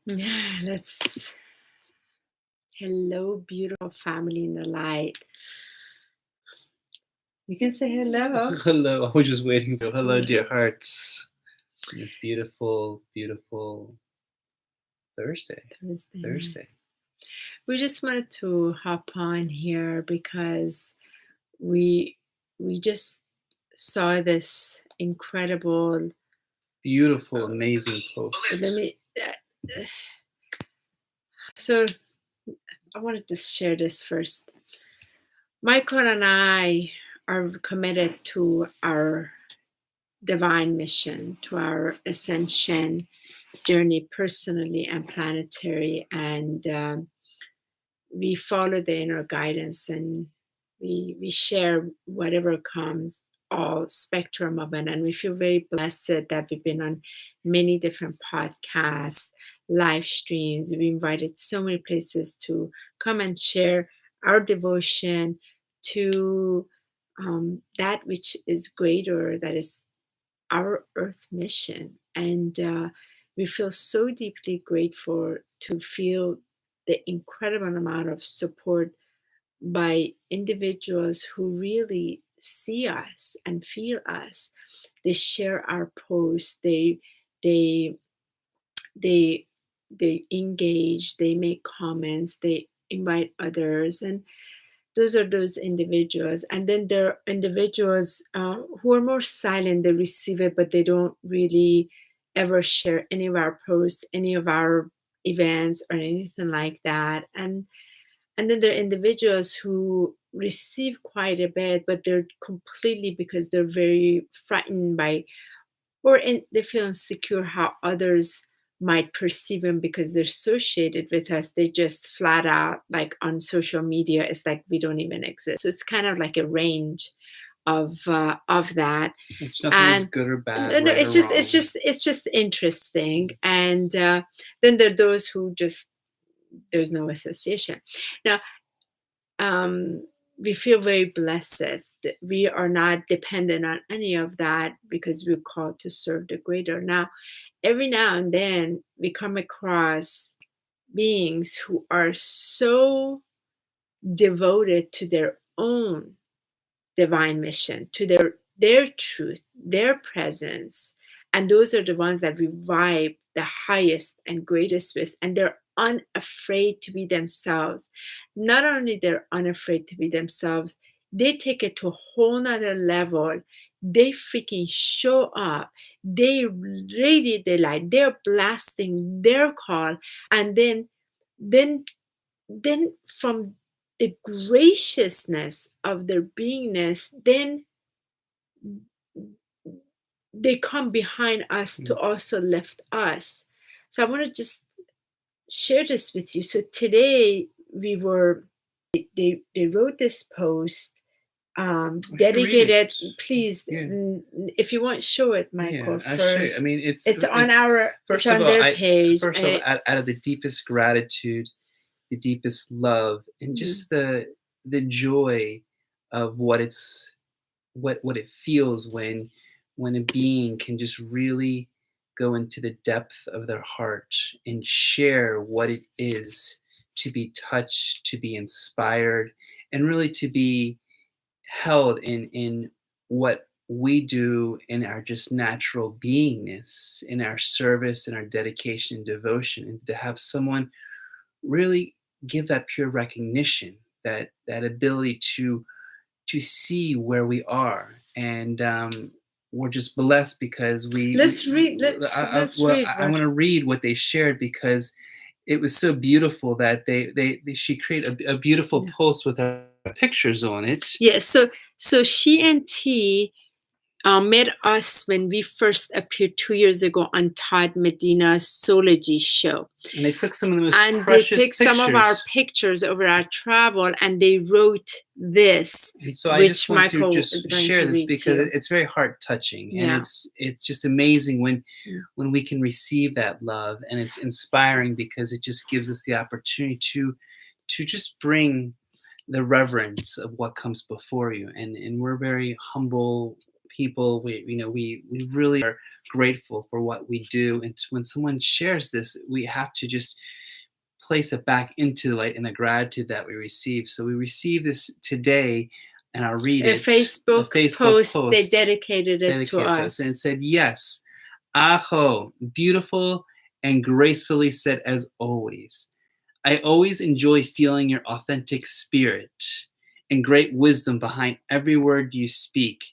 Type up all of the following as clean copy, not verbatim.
Yeah, let's. Hello, beautiful family in the light. You can say hello. Hello. I was just waiting for hello, dear hearts. On this beautiful, beautiful Thursday. We just wanted to hop on here because we just saw this incredible, beautiful, amazing post. Let me. So I wanted to share this first. Michael and I are committed to our divine mission, to our ascension journey personally and planetary. And we follow the inner guidance, and we share whatever comes, all spectrum of it. And we feel very blessed that we've been on many different podcasts, live streams. We invited so many places to come and share our devotion to that which is greater, that is our earth mission. And we feel so deeply grateful to feel the incredible amount of support by individuals who really see us and feel us. They share our posts, they they they engage, they make comments, they invite others, and those are those individuals. And then there are individuals who are more silent. They receive it, but they don't really ever share any of our posts, any of our events, or anything like that. And then there are individuals who receive quite a bit, but they're completely, because they're very frightened by, they feel insecure how others might perceive them because they're associated with us. They just flat out, like on social media, it's like we don't even exist. So it's kind of like a range of that. It's nothing is good or bad. No, right it's or just wrong. it's just interesting. And then there are those who just, there's no association. Now, we feel very blessed that we are not dependent on any of that because we're called to serve the greater. Now, every now and then we come across beings who are so devoted to their own divine mission, to their truth, their presence. And those are the ones that we vibe the highest and greatest with. And they're unafraid to be themselves. Not only they're unafraid to be themselves, they take it to a whole nother level. They freaking show up. They radiate their light. They're blasting their call. And then from the graciousness of their beingness, then they come behind us to also lift us. So I want to just share this with you. So today they wrote this post dedicated. Please, if you want, show it, Michael. I'll first. show you. I mean, it's on our first it's on of all, their page. First of all, out of the deepest gratitude, the deepest love, and just the joy of what it feels when a being can just really go into the depth of their heart and share what it is to be touched, to be inspired, and really to be held in what we do in our just natural beingness, in our service, in our dedication and devotion, and to have someone really give that pure recognition, that ability to see where we are. And we're just blessed because let's read. I want to read what they shared because it was so beautiful that she created a beautiful post with our pictures on it. Yes. So she and T met us when we first appeared 2 years ago on Todd Medina's Zoology show. And they took some of the most and precious they took some of our pictures over our travel, and they wrote this. And so I which just want Michael to just share this because it's very heart touching, and it's just amazing when we can receive that love, and it's inspiring because it just gives us the opportunity to just bring the reverence of what comes before you, and we're very humble people, we really are grateful for what we do. And when someone shares this, we have to just place it back into the light and the gratitude that we receive. So we receive this today, and I'll read A it. Facebook, A Facebook post, they post dedicated it to dedicated to us, us. and it said, "Yes, aho, beautiful and gracefully said as always. I always enjoy feeling your authentic spirit and great wisdom behind every word you speak.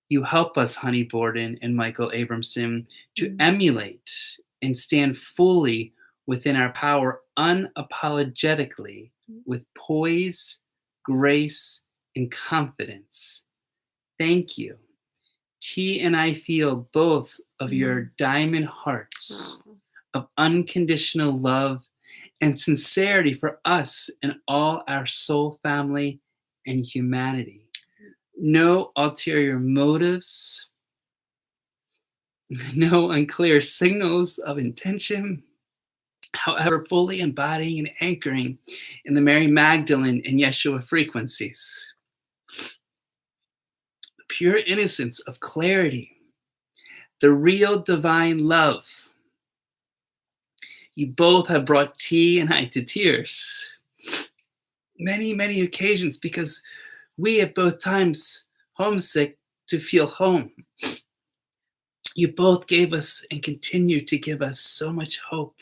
You help us, Honey Borden and Michael Abramson, to emulate and stand fully within our power unapologetically with poise, grace, and confidence. Thank you. T and I feel both of your diamond hearts of unconditional love and sincerity for us and all our soul family and humanity. No ulterior motives, no unclear signals of intention, however, fully embodying and anchoring in the Mary Magdalene and Yeshua frequencies. The pure innocence of clarity, the real divine love. You both have brought T and I to tears. Many, many occasions, because we at both times homesick to feel home. You both gave us and continue to give us so much hope.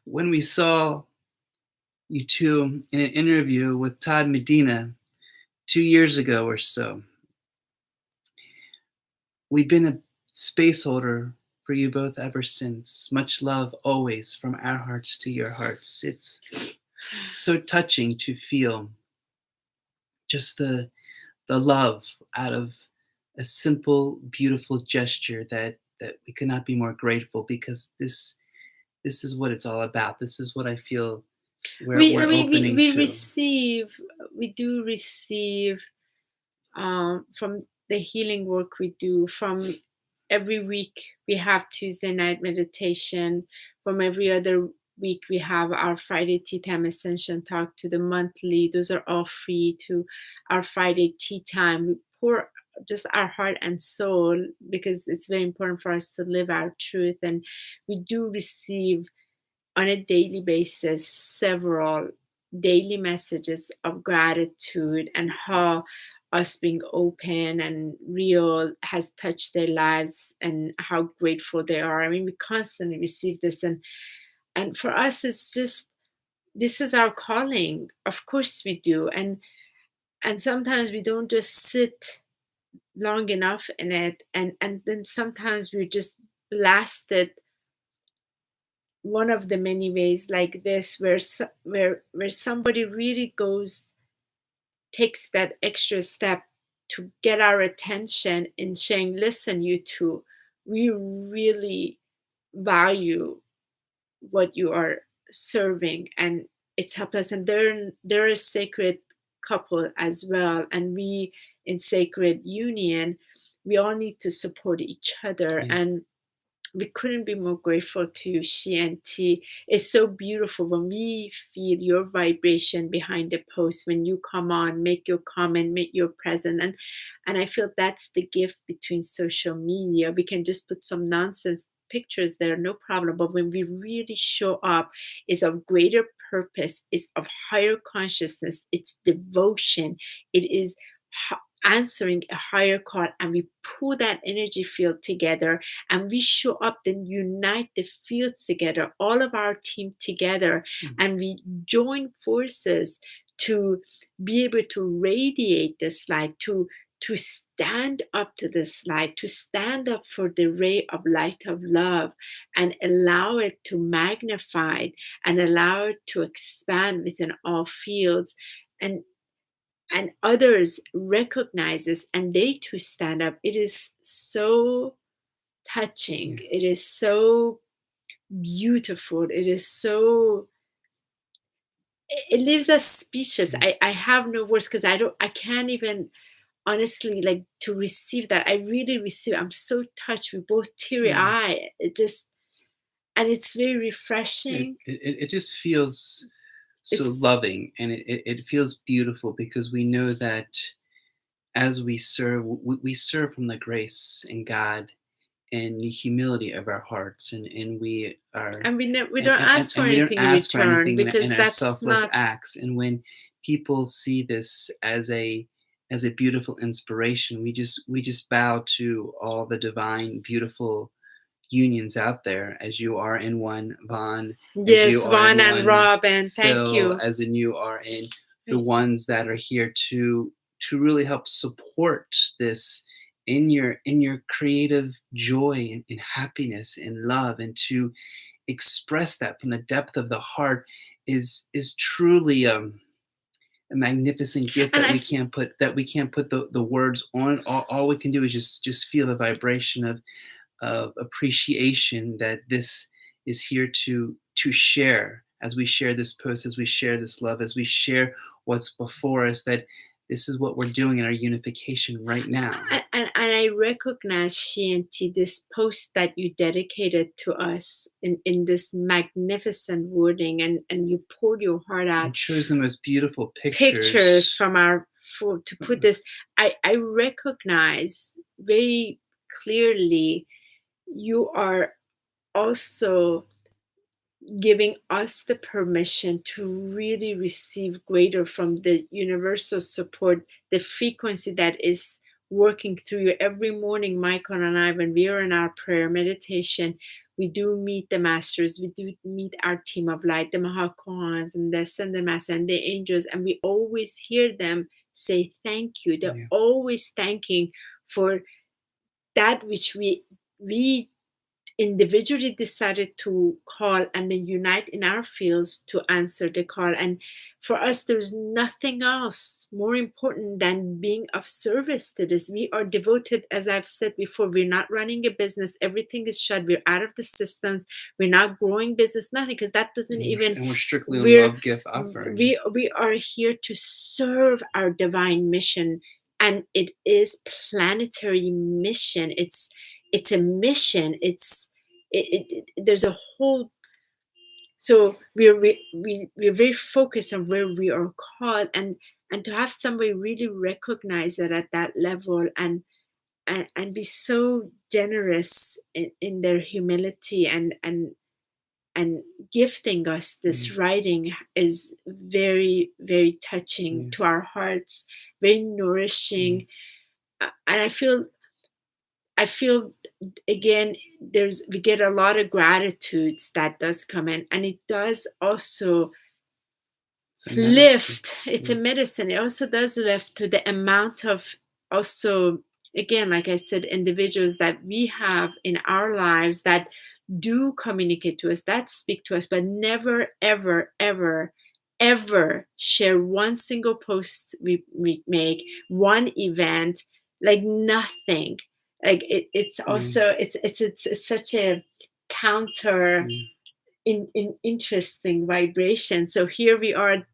When we saw you two in an interview with Todd Medina 2 years ago or so, we've been a space holder for you both ever since. Much love always from our hearts to your hearts. It's so touching to feel just the love out of a simple, beautiful gesture that we could not be more grateful, because this is what it's all about. This is what I feel we're opening we to. we do receive from the healing work we do. From every week we have Tuesday night meditation. From every other week we have our Friday tea time ascension talk, to the monthly. Those are all free. To our Friday tea time, we pour just our heart and soul, because it's very important for us to live our truth. And we do receive on a daily basis several daily messages of gratitude, and how us being open and real has touched their lives, and how grateful they are. I mean, we constantly receive this, and for us it's just, this is our calling. Of course we do. And sometimes we don't just sit long enough in it, and then sometimes we're just blasted. One of the many ways like this, where somebody really takes that extra step to get our attention in saying, listen, you two, we really value what you are serving, and it's helped us. And they're a sacred couple as well, and we in sacred union, we all need to support each other. And we couldn't be more grateful to She and T. It's so beautiful when we feel your vibration behind the post, when you come on, make your comment, make your present. And I feel that's the gift between social media. We can just put some nonsense pictures there, no problem. But when we really show up, is of greater purpose, is of higher consciousness, it's devotion, it is answering a higher call, and we pull that energy field together, and we show up, then unite the fields together, all of our team together, and we join forces to be able to radiate this light, to stand up to this light, to stand up for the ray of light of love, and allow it to magnify, and allow it to expand within all fields. And others recognizes, and they too stand up. It is so touching. It is so beautiful. It is so, it leaves us speechless. I have no words, because I can't even honestly, like, to receive that. I really receive, I'm so touched with both teary eye. It just, and it's very refreshing. It just feels so loving, and it feels beautiful, because we know that as we serve, we serve from the grace and God and the humility of our hearts, and we are, And we don't ask for and we don't anything in ask for return anything in because our that's selfless not. acts. And when people see this as a beautiful inspiration, we just bow to all the divine, beautiful unions out there, as you are in one, Vaughn, as Yes, you are Vaughn in and one, Robin, thank Phil, you. as in you are in the Thank ones that are here to really help support this in your creative joy and happiness and love, and to express that from the depth of the heart is truly a magnificent gift And that I we can't put the words on. All we can do is just feel the vibration of appreciation that this is here to share, as we share this post, as we share this love, as we share what's before us, that this is what we're doing in our unification right now. and I recognize, Shanti, this post that you dedicated to us in this magnificent wording, and you poured your heart out, And chose the most beautiful pictures pictures. from our food to put this. I recognize very clearly you are also giving us the permission to really receive greater from the universal support, the frequency that is working through you every morning. Michael and I, when we are in our prayer meditation, we do meet the masters, we do meet our team of light, the Mahakohans and the Ascended Master and the angels, and we always hear them say thank you. They're Yeah. always thanking for that which we individually decided to call and then unite in our fields to answer the call. And for us, there's nothing else more important than being of service to this. We are devoted, as I've said before, we're not running a business. Everything is shut. We're out of the systems. We're not growing business, nothing, because that doesn't even. And we're strictly a We're love gift offering. we are here to serve our divine mission, and it is planetary mission. It's a mission. There's a whole. So we're very focused on where we are called, and to have somebody really recognize that at that level, and be so generous in their humility, and gifting us this writing is very, very touching to our hearts, very nourishing. And I feel again, we get a lot of gratitudes that does come in, and it does also lift. It's a medicine. It also does lift to the amount of, also, again, like I said, individuals that we have in our lives that do communicate to us, that speak to us, but never, ever, ever, ever share one single post we make, one event, like nothing. Like it's also it's such a counter in interesting vibration. So here we are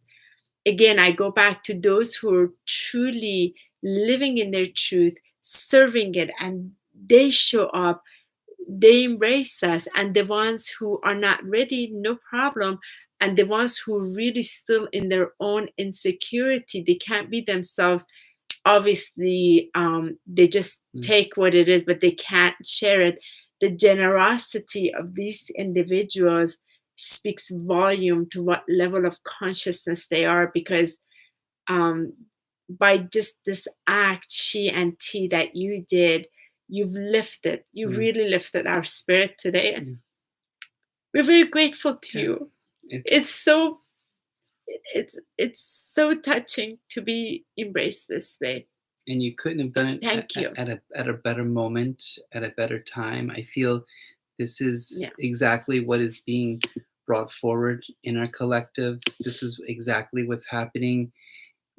again. I go back to those who are truly living in their truth, serving it, and they show up, they embrace us. And the ones who are not ready, no problem. And the ones who are really still in their own insecurity, they can't be themselves, obviously, they just take what it is, but they can't share it. The generosity of these individuals speaks volume to what level of consciousness they are, because by just this act, she and T, that you did, you really lifted our spirit today. And we're very grateful to you. It's so touching to be embraced this way. And you couldn't have done it Thank you. at a better moment, at a better time. I feel this is exactly what is being brought forward in our collective. This is exactly what's happening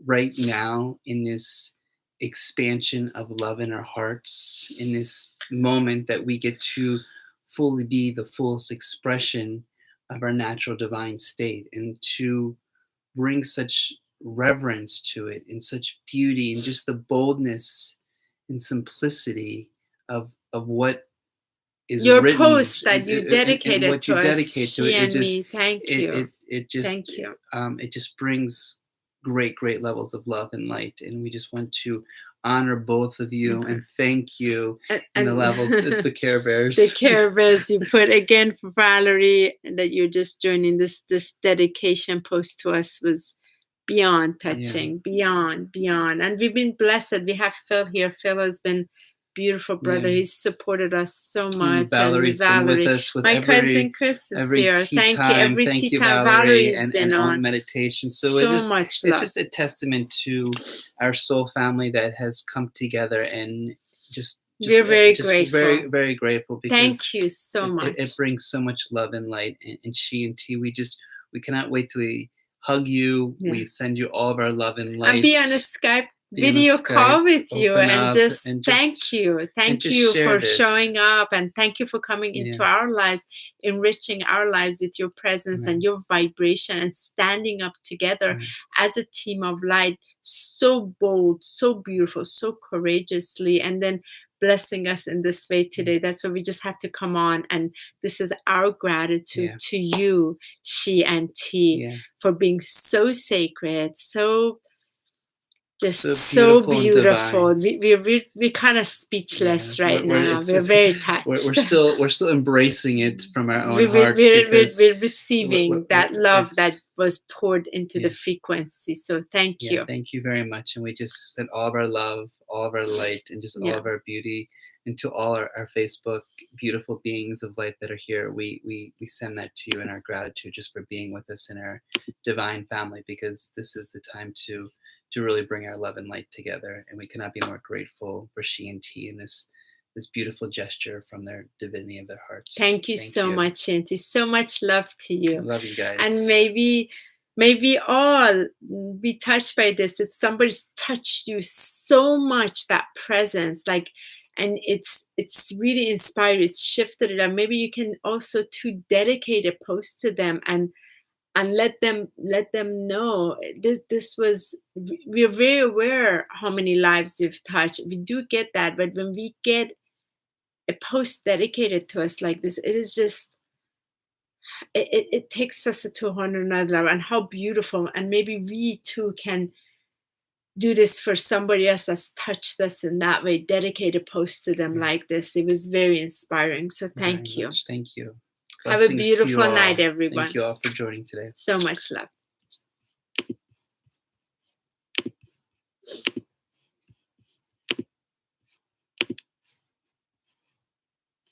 right now in this expansion of love in our hearts, in this moment that we get to fully be the fullest expression of our natural divine state, and to bring such reverence to it and such beauty and just the boldness and simplicity of what is your written, post that you dedicated and what to you us, dedicate to it. she It and just me. Thank you. it just Thank you. It just brings great levels of love and light, and we just want to honor both of you and thank you. And the And level, it's the Care Bears. the Care Bears you put again for Valerie, and that you're just joining this dedication post to us was beyond touching, beyond. And we've been blessed. We have Phil here. Phil has been beautiful brother. He's supported us so much. Valerie's been with us with my cousin Chris is every here. tea Thank time. you. Every Thank tea you, time Valerie, Valerie's been on meditation. So much love. It's just a testament to our soul family that has come together, and we're very grateful. Very, very grateful. Because thank you so much. It brings so much love and light. And she and T, we cannot wait to hug you. We send you all of our love and light. And be on a Skype video call with you, and just thank you for showing up, and thank you for coming into our lives, enriching our lives with your presence and your vibration, and standing up together as a team of light, so bold, so beautiful, so courageously, and then blessing us in this way today. That's why we just had to come on, and this is our gratitude to you, She and T, for being so sacred, so beautiful. We're kind of speechless right now. We're very touched. We're still embracing it from our own hearts. We're receiving that love that was poured into the frequency. So thank you. Thank you very much. And we just send all of our love, all of our light, and just all of our beauty into all our Facebook beautiful beings of light that are here. We send that to you in our gratitude just for being with us in our divine family, because this is the time to really bring our love and light together. And we cannot be more grateful for She and T and this beautiful gesture from their divinity of their hearts. Thank you so much, Shanti. So much love to you. I love you guys. And maybe all be touched by this. If somebody's touched you so much, that presence, and it's really inspired, it's shifted it, and maybe you can also to dedicate a post to them and let them know this was, we're very aware how many lives you've touched. We do get that, but when we get a post dedicated to us like this, it is just it takes us to a whole another level. And how beautiful. And maybe we too can do this for somebody else that's touched us in that way, dedicate a post to them like this. It was very inspiring. So thank you. Thank you. Have a beautiful night, everyone. Thank you all for joining today. So much love.